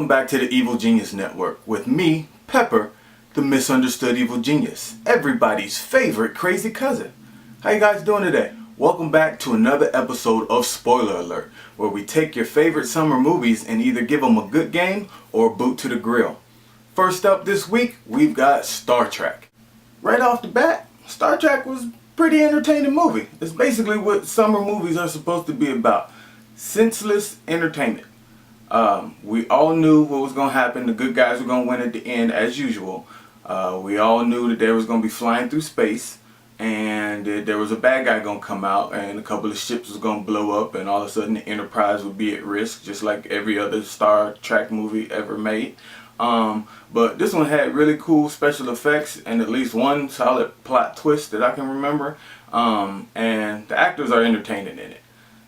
Welcome back to the Evil Genius Network with me, Pepper, the misunderstood evil genius, everybody's favorite crazy cousin. How you guys doing today? Welcome back to another episode of Spoiler Alert, where we take your favorite summer movies and either give them a good game or a boot to the grill. First up this week, we've got Star Trek. Right off the bat, Star Trek was a pretty entertaining movie. It's basically what summer movies are supposed to be about. Senseless entertainment. We all knew what was going to happen. The good guys were going to win at the end as usual. We all knew that they was going to be flying through space and that there was a bad guy going to come out and a couple of ships was going to blow up and all of a sudden the Enterprise would be at risk, just like every other Star Trek movie ever made. But this one had really cool special effects and at least one solid plot twist that I can remember. And the actors are entertaining in it.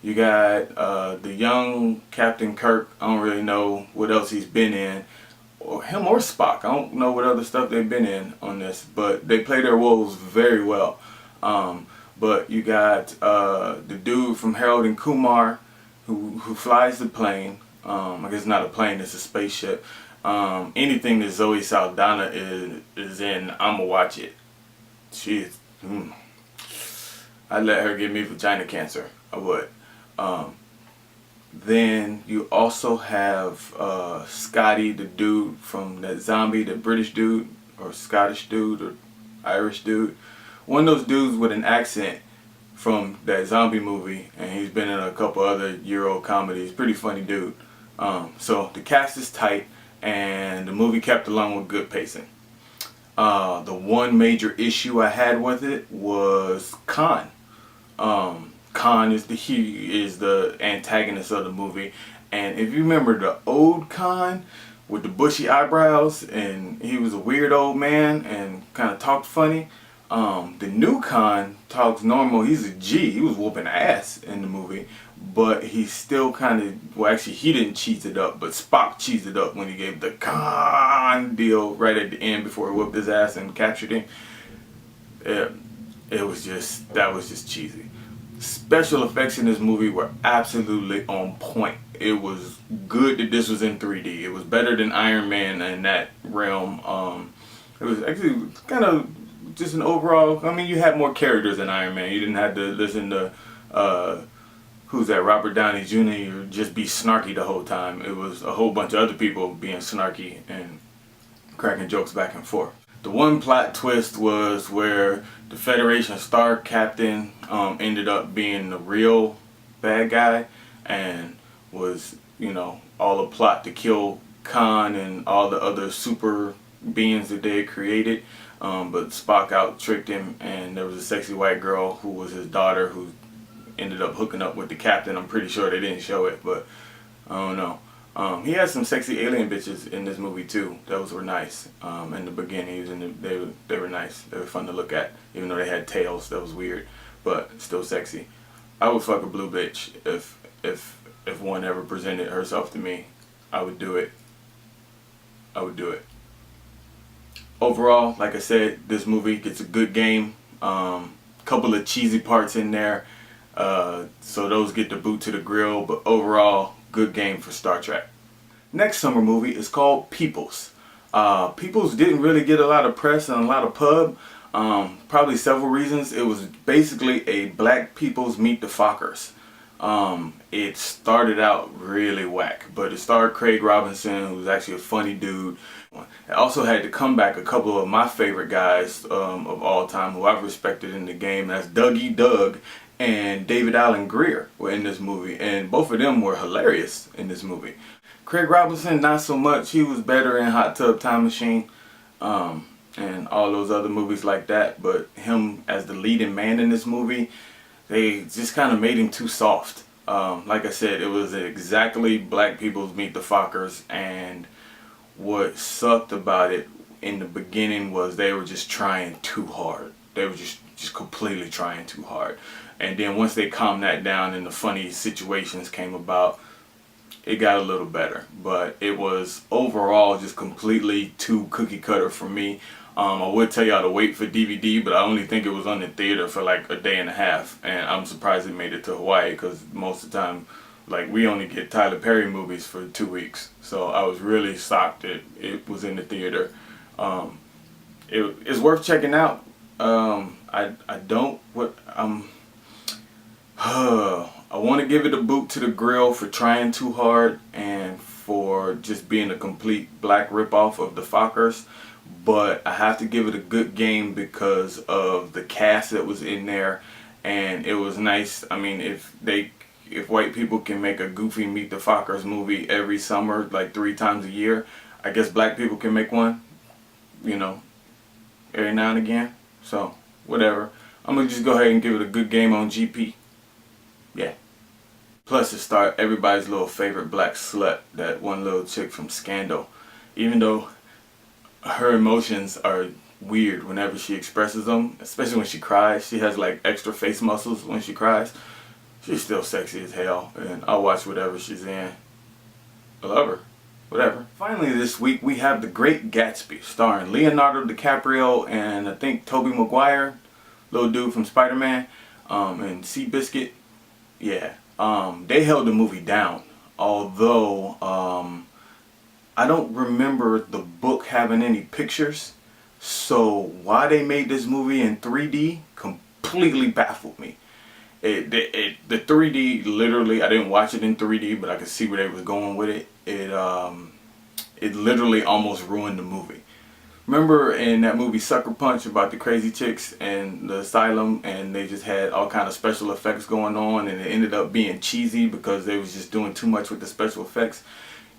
You got the young Captain Kirk. I don't really know what else he's been in, or him or Spock. I don't know what other stuff they've been in on this, but they play their roles very well. But you got the dude from Harold and Kumar who flies the plane. I guess not a plane, it's a spaceship. Anything that Zoe Saldana is in, I'ma watch it. She's I'd let her give me vagina cancer. I would. Then you also have Scotty, the dude from that zombie, the British dude or Scottish dude or Irish dude. One of those dudes with an accent from that zombie movie, and he's been in a couple other Euro comedies. Pretty funny dude. So the cast is tight and the movie kept along with good pacing. The one major issue I had with it was Khan. Khan is the antagonist of the movie, and if you remember the old Khan with the bushy eyebrows and he was a weird old man and kind of talked funny, the new Khan talks normal. He's a G. He was whooping ass in the movie, but he still kind of, well, actually he didn't cheese it up, but Spock cheesed it up when he gave the Khan deal right at the end before he whooped his ass and captured him. That was just cheesy. Special effects in this movie were absolutely on point. It was good that this was in 3D. It was better than Iron Man in that realm. It was actually kind of just an overall, I mean, you had more characters than Iron Man. You didn't have to listen to who's that, Robert Downey Jr. or just be snarky the whole time. It was a whole bunch of other people being snarky and cracking jokes back and forth. The one plot twist was where the Federation Star Captain ended up being the real bad guy and was, you know, all a plot to kill Khan and all the other super beings that they had created. But Spock out-tricked him, and there was a sexy white girl who was his daughter who ended up hooking up with the captain. I'm pretty sure they didn't show it, but I don't know. He had some sexy alien bitches in this movie too. Those were nice. In the beginning, they were nice. They were fun to look at, even though they had tails. That was weird, but still sexy. I would fuck a blue bitch if one ever presented herself to me. I would do it. I would do it. Overall, like I said, this movie gets a good game. Couple of cheesy parts in there, so those get the boot to the grill. But overall, good game for Star Trek. Next summer movie is called Peeples. Peeples didn't really get a lot of press and a lot of pub. Probably several reasons. It was basically a Black Peoples Meet the Fockers. It started out really whack, but it starred Craig Robinson, who was actually a funny dude. It also had to come back a couple of my favorite guys of all time who I've respected in the game. That's Dougie Doug and David Allen Greer were in this movie, and both of them were hilarious in this movie. Craig Robinson, not so much. He was better in Hot Tub Time Machine and all those other movies like that, but him as the leading man in this movie, they just kind of made him too soft. Like I said, it was exactly Black Peoples Meet the Fockers, and what sucked about it in the beginning was they were just trying too hard. They were just completely trying too hard. And then once they calmed that down and the funny situations came about, it got a little better. But it was overall just completely too cookie cutter for me. I would tell y'all to wait for DVD, but I only think it was on the theater for like a day and a half. And I'm surprised it made it to Hawaii, because most of the time Like, we only get Tyler Perry movies for 2 weeks, so I was really shocked that it was in the theater. It's worth checking out. I don't what I want to give it a boot to the grill for trying too hard and for just being a complete black ripoff of the Fockers, but I have to give it a good game because of the cast that was in there, and it was nice. I mean, if white people can make a goofy Meet the Fockers movie every summer, like 3 times a year, I guess black people can make one, you know, every now and again. So, whatever. I'm going to just go ahead and give it a good game on GP. Yeah. Plus, it starred everybody's little favorite black slut, that one little chick from Scandal. Even though her emotions are weird whenever she expresses them, especially when she cries. She has like extra face muscles when she cries. She's still sexy as hell, and I'll watch whatever she's in. I love her. Whatever. Finally this week we have The Great Gatsby, starring Leonardo DiCaprio and I think Tobey Maguire, little dude from Spider-Man, and Seabiscuit. Yeah. They held the movie down, although I don't remember the book having any pictures, so why they made this movie in 3D completely baffled me. The 3D, literally, I didn't watch it in 3D, but I could see where they was going with it. It literally almost ruined the movie. Remember in that movie Sucker Punch about the crazy chicks and the asylum, and they just had all kind of special effects going on, and it ended up being cheesy because they was just doing too much with the special effects?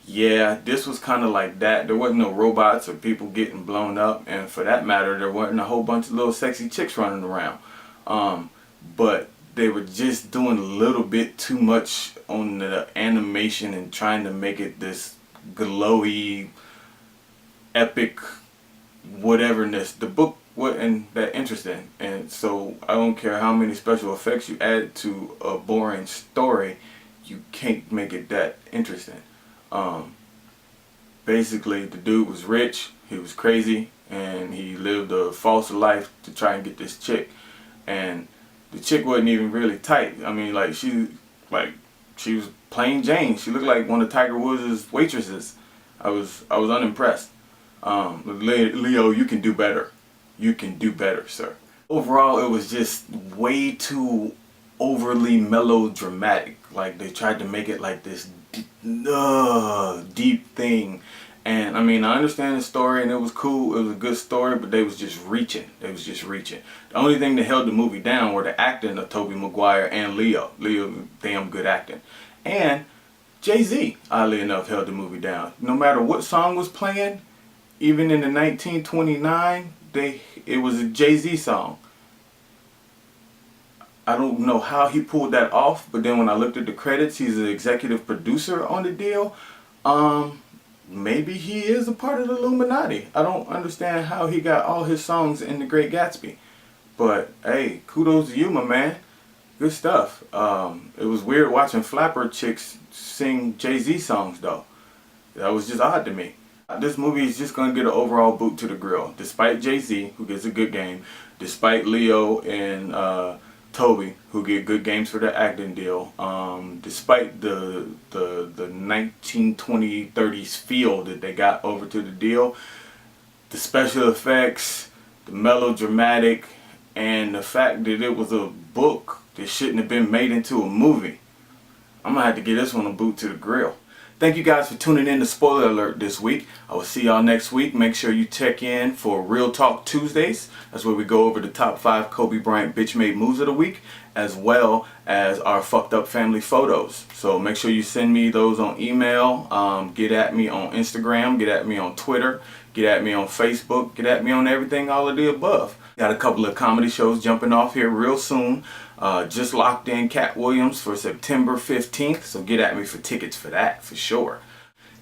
Yeah, this was kind of like that. There wasn't no robots or people getting blown up, and for that matter, there wasn't a whole bunch of little sexy chicks running around. But they were just doing a little bit too much on the animation and trying to make it this glowy, epic whateverness. The book wasn't that interesting, and so I don't care how many special effects you add to a boring story, you can't make it that interesting. Basically, the dude was rich, he was crazy, and he lived a false life to try and get this chick, and the chick wasn't even really tight. I mean, like she was plain Jane. She looked like one of Tiger Woods' waitresses. I was unimpressed. Leo, you can do better. You can do better, sir. Overall, it was just way too overly melodramatic. Like, they tried to make it like this deep thing. And I mean, I understand the story, and it was cool. It was a good story, but they was just reaching. They was just reaching. The only thing that held the movie down were the acting of Tobey Maguire and Leo. Leo, damn good acting. And Jay-Z, oddly enough, held the movie down. No matter what song was playing, even in the 1929, it was a Jay-Z song. I don't know how he pulled that off, but then when I looked at the credits, he's an executive producer on the deal. Maybe he is a part of the Illuminati. I don't understand how he got all his songs in The Great Gatsby. But hey, kudos to you, my man. Good stuff. It was weird watching flapper chicks sing Jay-Z songs though. That was just odd to me. This movie is just going to get an overall boot to the grill. Despite Jay-Z, who gets a good game. Despite Leo and Toby, who get good games for their acting deal. Despite the 1920s, 30s feel that they got over to the deal. The special effects, the melodramatic, and the fact that it was a book that shouldn't have been made into a movie. I'm going to have to give this one a boot to the grill. Thank you guys for tuning in to Spoiler Alert this week. I will see y'all next week. Make sure you check in for Real Talk Tuesdays. That's where we go over the top 5 Kobe Bryant bitch made moves of the week, as well as our fucked up family photos. So make sure you send me those on email. Get at me on Instagram. Get at me on Twitter. Get at me on Facebook. Get at me on everything, all of the above. Got a couple of comedy shows jumping off here real soon. Just locked in Cat Williams for September 15th, so get at me for tickets for that, for sure.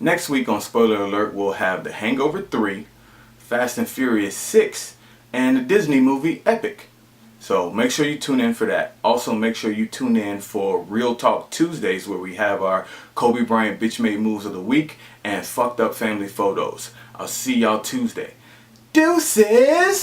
Next week on Spoiler Alert, we'll have The Hangover 3, Fast and Furious 6, and the Disney movie Epic. So make sure you tune in for that. Also make sure you tune in for Real Talk Tuesdays, where we have our Kobe Bryant bitch made moves of the week and fucked up family photos. I'll see y'all Tuesday. Deuces!